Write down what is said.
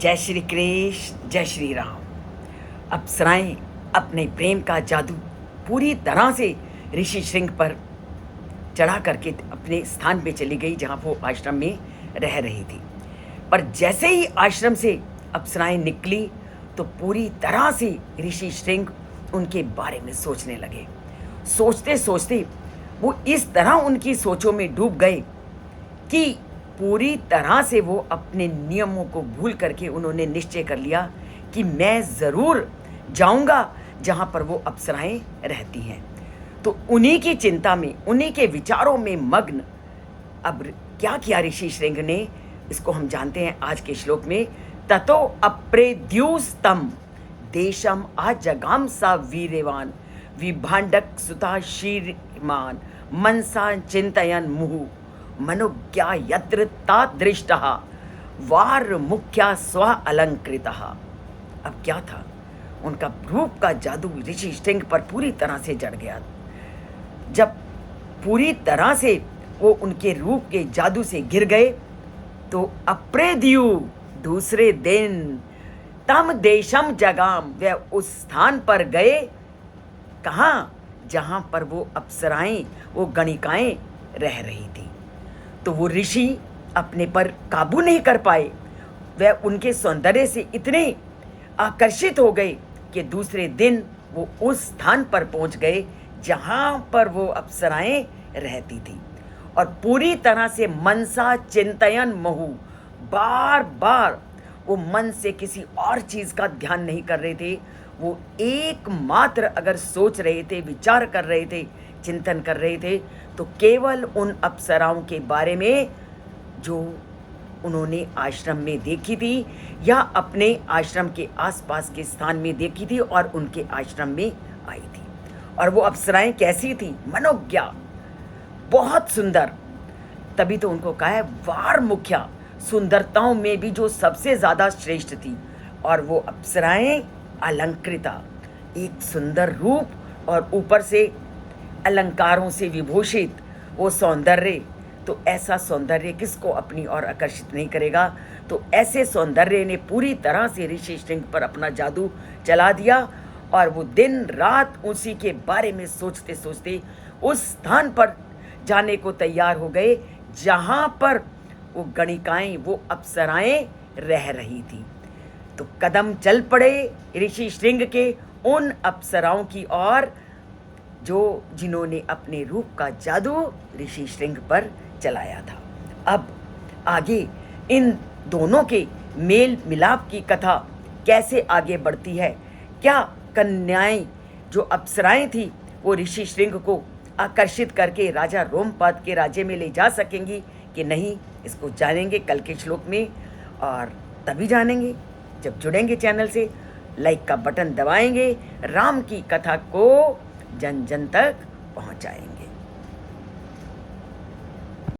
जय श्री कृष्ण, जय श्री राम। अप्सराएं अपने प्रेम का जादू पूरी तरह से ऋषि श्रृंग पर चढ़ा करके अपने स्थान पे चली गई जहाँ वो आश्रम में रह रही थी। पर जैसे ही आश्रम से अप्सराएं निकली तो पूरी तरह से ऋषि श्रृंग उनके बारे में सोचने लगे। सोचते सोचते वो इस तरह उनकी सोचों में डूब गए कि पूरी तरह से वो अपने नियमों को भूल करके उन्होंने निश्चय कर लिया कि मैं ज़रूर जाऊंगा जहाँ पर वो अप्सराएं रहती हैं। तो उन्हीं की चिंता में, उन्हीं के विचारों में मग्न अब क्या किया ऋषि श्रृंग ने, इसको हम जानते हैं आज के श्लोक में। ततो अप्रेद्युस्तम देशम आजगाम सा वीर्यवान विभांडक सुता शीर्मान मनसा चिंतयन मुहु मनोज्ञा यत्र तादृष्टः वार मुख्या स्व अलंकृतः। अब क्या था, उनका रूप का जादू ऋषि श्रृंग पर पूरी तरह से जड़ गया। जब पूरी तरह से वो उनके रूप के जादू से गिर गए तो अप्रेद्यु दूसरे दिन तम देशम जगाम, वे उस स्थान पर गए। कहाँ? जहाँ पर वो अप्सराएं, वो गणिकाएं रह रही थी। तो वो ऋषि अपने पर काबू नहीं कर पाए। वह उनके सौंदर्य से इतने आकर्षित हो गए कि दूसरे दिन वो उस स्थान पर पहुंच गए जहां पर वो अप्सराएं रहती थी। और पूरी तरह से मनसा चिंतयन महु, बार बार वो मन से किसी और चीज़ का ध्यान नहीं कर रहे थे। वो एकमात्र अगर सोच रहे थे, विचार कर रहे थे, चिंतन कर रहे थे तो केवल उन अप्सराओं के बारे में जो उन्होंने आश्रम में देखी थी या अपने आश्रम के आसपास के स्थान में देखी थी और उनके आश्रम में आई थी। और वो अप्सराएं कैसी थी? मनोज्ञा, बहुत सुंदर। तभी तो उनको कहा है वार मुख्या, सुंदरताओं में भी जो सबसे ज़्यादा श्रेष्ठ थी। और वो अप्सराएं अलंकृता, एक सुंदर रूप और ऊपर से अलंकारों से विभूषित वो सौंदर्य। तो ऐसा सौंदर्य किसको अपनी ओर आकर्षित नहीं करेगा। तो ऐसे सौंदर्य ने पूरी तरह से ऋषि श्रृंग पर अपना जादू चला दिया और वो दिन रात उसी के बारे में सोचते सोचते उस स्थान पर जाने को तैयार हो गए जहाँ पर वो गणिकाएं, वो अप्सराएं रह रही थी। तो कदम चल पड़े ऋषि श्रृंग के उन अप्सराओं की ओर जिन्होंने अपने रूप का जादू ऋषि श्रृंग पर चलाया था। अब आगे इन दोनों के मेल मिलाप की कथा कैसे आगे बढ़ती है, क्या कन्याएं जो अप्सराएं थी वो ऋषि श्रृंग को आकर्षित करके राजा रोमपाद के राज्य में ले जा सकेंगी कि नहीं, इसको जानेंगे कल के श्लोक में। और तभी जानेंगे जब जुड़ेंगे चैनल से, लाइक का बटन दबाएंगे, राम की कथा को जन जन तक पहुंचाएंगे।